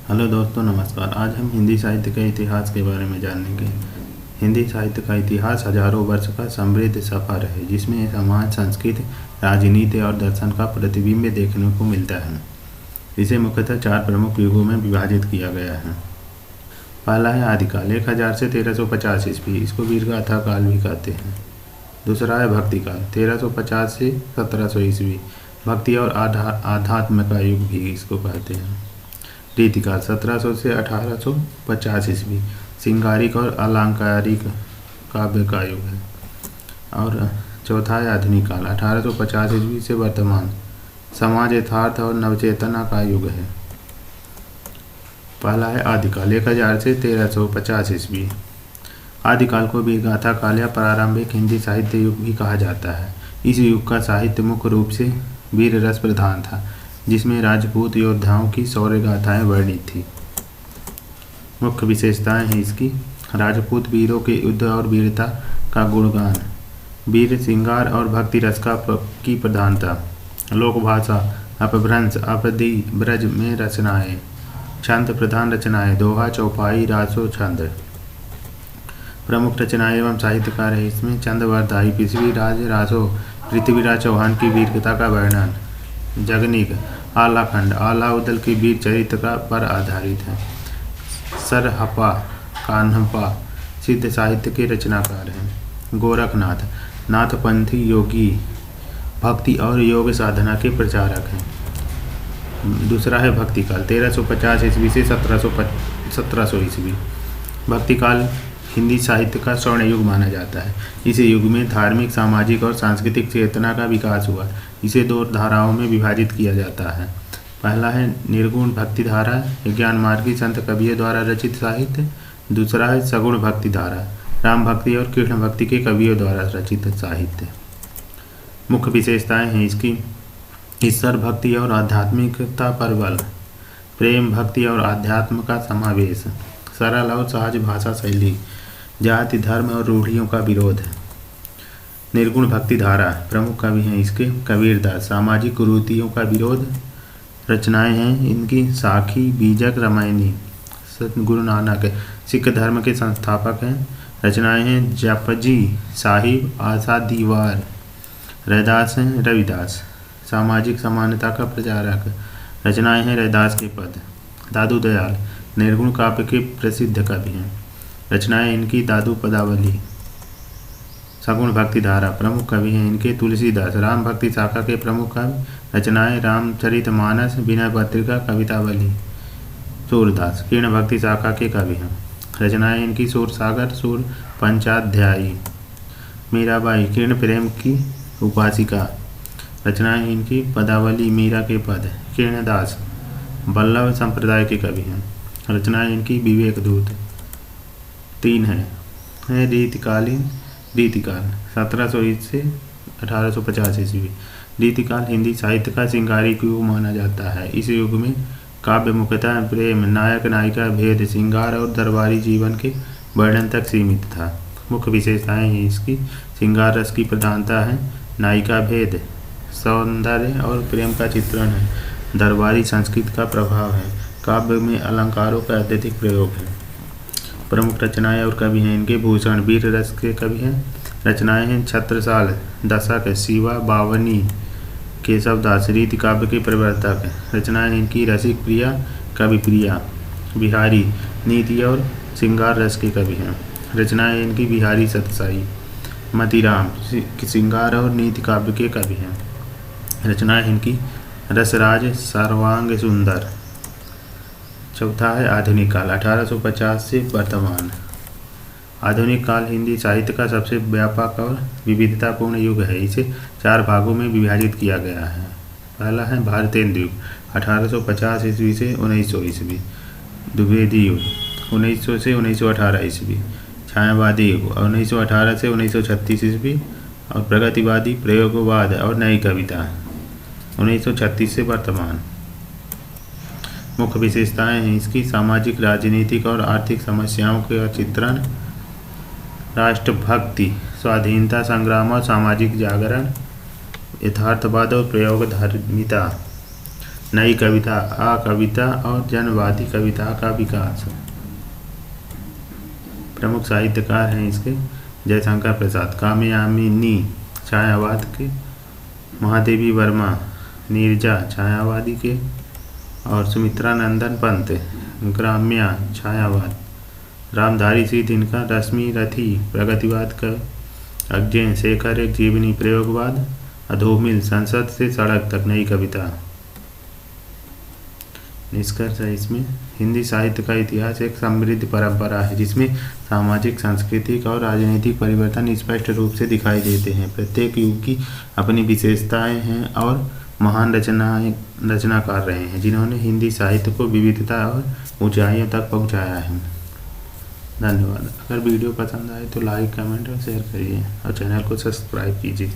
Hello दोस्तों, नमस्कार। आज हम हिंदी साहित्य के इतिहास के बारे में जानेंगे। हिंदी साहित्य का इतिहास हजारों वर्ष का समृद्ध सफ़र है, जिसमें समाज, संस्कृति, राजनीति और दर्शन का प्रतिबिंब देखने को मिलता है। इसे मुख्यतः 4 प्रमुख युगों में विभाजित किया गया है। पहला है आदिकाल, 1000 से 1350 ईस्वी। इसको वीरगाथा काल भी कहते हैं। दूसरा है भक्तिकाल, 1350 से 1700 ईस्वी। भक्ति और आध्यात्म का युग भी इसको कहते हैं। रीतिकाल, 1700 से 1850 ईस्वी। श्रृंगारिक और अलंकारिक काव्य का युग है। और चौथा है आधुनिक काल, 1850 ईस्वी से वर्तमान। समाज, यथार्थ और नवचेतना का युग है। पहला है आदिकाल, 1000 से 1350 ईस्वी। आदिकाल को वीरगाथा काल या प्रारंभिक हिंदी साहित्य युग भी कहा जाता है। इस युग का साहित्य मुख्य रूप से वीर रस प्रधान था, जिसमें राजपूत योद्धाओं की शौर्य गाथाएं वर्णित थी। मुख्य विशेषताएं हैं इसकी: राजपूत वीरों के युद्ध और वीरता का गुणगान, वीर श्रृंगार और भक्ति रस की प्रधानता, लोक भाषा, अपभ्रंश, अपदी ब्रज में रचनाएं, छंद प्रधान रचनाएं, दोहा, चौपाई, रासो, छंद। प्रमुख रचनाएं एवं साहित्यकार है इसमें: चंद्रवरदाई, पृथ्वीराज रासो, पृथ्वीराज चौहान की वीरता का वर्णन, जगनिक, आलाखंड, आलाउदल के वीर चरित्र पर आधारित है। सरहपा, कान्हपा सिद्ध साहित्य के रचनाकार हैं। गोरखनाथ, नाथपंथी योगी, भक्ति और योग साधना के प्रचारक हैं। दूसरा है भक्तिकाल, 1350 ईस्वी से 1700 ईस्वी। भक्तिकाल हिंदी साहित्य का स्वर्ण युग माना जाता है। इस युग में धार्मिक, सामाजिक और सांस्कृतिक चेतना का विकास हुआ। इसे 2 धाराओं में विभाजित किया जाता है। पहला है निर्गुण भक्ति धारा, ज्ञान मार्गी संत कवियों द्वारा रचित साहित्य। दूसरा है सगुण भक्ति धारा, राम भक्ति और कृष्ण भक्ति के कवियों द्वारा रचित साहित्य। मुख्य विशेषताएं हैं इसकी: ईश्वर भक्ति और आध्यात्मिकता पर बल, प्रेम, भक्ति और आध्यात्म का समावेश, सरल और सहज भाषा शैली, जाति, धर्म और रूढ़ियों का विरोध है। निर्गुण भक्ति धारा, प्रमुख कवि हैं इसके कबीरदास, सामाजिक कुरीतियों का विरोध। रचनाएं हैं इनकी साखी, बीजक, रामायणी। गुरु नानक सिख धर्म के संस्थापक हैं। रचनाएं हैं जपजी साहिब, आशा दीवार। रैदास हैं रविदास, सामाजिक समानता का प्रचारक। रचनाएं हैं रैदास के पद। दादू दयाल निर्गुण काव्य के प्रसिद्ध कवि हैं। रचनाएं इनकी दादू पदावली। सगुण भक्ति धारा, प्रमुख कवि हैं इनके तुलसीदास, राम भक्ति शाखा के प्रमुख कवि। रचनाएं रामचरितमानस, विनय पत्रिका, कवितावली। सूरदास किर्ण भक्ति शाखा के कवि हैं। रचनाएं इनकी सूरसागर, सूर पंचाध्यायी। मीराबाई किर्ण प्रेम की उपासिका। रचनाएं इनकी पदावली, मीरा के पद। किरणदास वल्लभ संप्रदाय के कवि हैं। रचनाएं इनकी विवेक दूत। 3 है रीतिकाल, 1700 से 1850 ईस्वी। रीतिकाल हिंदी साहित्य का श्रृंगारिक युग माना जाता है। इस युग में काव्य मुख्यतः प्रेम, नायक नायिका भेद, श्रृंगार और दरबारी जीवन के वर्णन तक सीमित था। मुख्य विशेषताएं हैं इसकी: श्रृंगार रस की प्रधानता है, नायिका भेद, सौंदर्य और प्रेम का चित्रण है, दरबारी संस्कृति का प्रभाव है, काव्य में अलंकारों का अत्यधिक प्रयोग है। प्रमुख रचनाएं और कवि हैं इनके भूषण वीर रस के कवि हैं। रचनाएं हैं छत्रसाल, दशक, शिवा, बावनी, केशवदास रीति काव्य के प्रवर्तक। रचनाएं इनकी रसिक प्रिया, कवि प्रिया, बिहारी नीति और श्रृंगार रस के कवि हैं। रचनाएं इनकी बिहारी सतसाई, मतीराम श्रृंगार और नीति काव्य के कवि हैं। रचनाएं इनकी रसराज, सर्वांग सुंदर। चौथा है आधुनिक काल, 1850 से वर्तमान। आधुनिक काल हिंदी साहित्य का सबसे व्यापक और विविधतापूर्ण युग है। इसे 4 भागों में विभाजित किया गया है। पहला है भारतेंदु युग, 1850 ईस्वी से 1900 ईस्वी। द्विवेदी युग, 1900 से 1918 ईस्वी। छायावादी युग, 1918 से 1936 ईस्वी। और प्रगतिवादी, प्रयोगवाद और नई कविता, 1936 से वर्तमान। मुख्य विशेषताएं हैं इसकी: सामाजिक, राजनीतिक और आर्थिक समस्याओं का चित्रण, राष्ट्रभक्ति, स्वाधीनता संग्राम और सामाजिक जागरण, यथार्थवाद और प्रयोगधर्मिता, नई कविता, कविता और जनवादी कविता का विकास। प्रमुख साहित्यकार हैं इसके जयशंकर प्रसाद कामयानी छायावाद के, महादेवी वर्मा नीरजा छायावादी के, और सुमित्रा नंदन पंत ग्राम्या छायावाद, रामधारी सिंह दिनकर रश्मि रथी प्रगतिवाद का, अज्ञे शेखर एक जीवनी प्रयोगवाद, अधोमिल संसद से सड़क तक नई कविता। निष्कर्ष है इसमें, हिंदी साहित्य का इतिहास एक समृद्ध परंपरा है जिसमें सामाजिक, सांस्कृतिक और राजनीतिक परिवर्तन स्पष्ट रूप से दिखाई देते हैं। प्रत्येक युग की अपनी विशेषताएं हैं और महान रचनाकार रहे हैं जिन्होंने हिंदी साहित्य को विविधता और ऊंचाइयों तक पहुंचाया है। धन्यवाद। अगर वीडियो पसंद आए तो लाइक, कमेंट और शेयर करिए और चैनल को सब्सक्राइब कीजिए।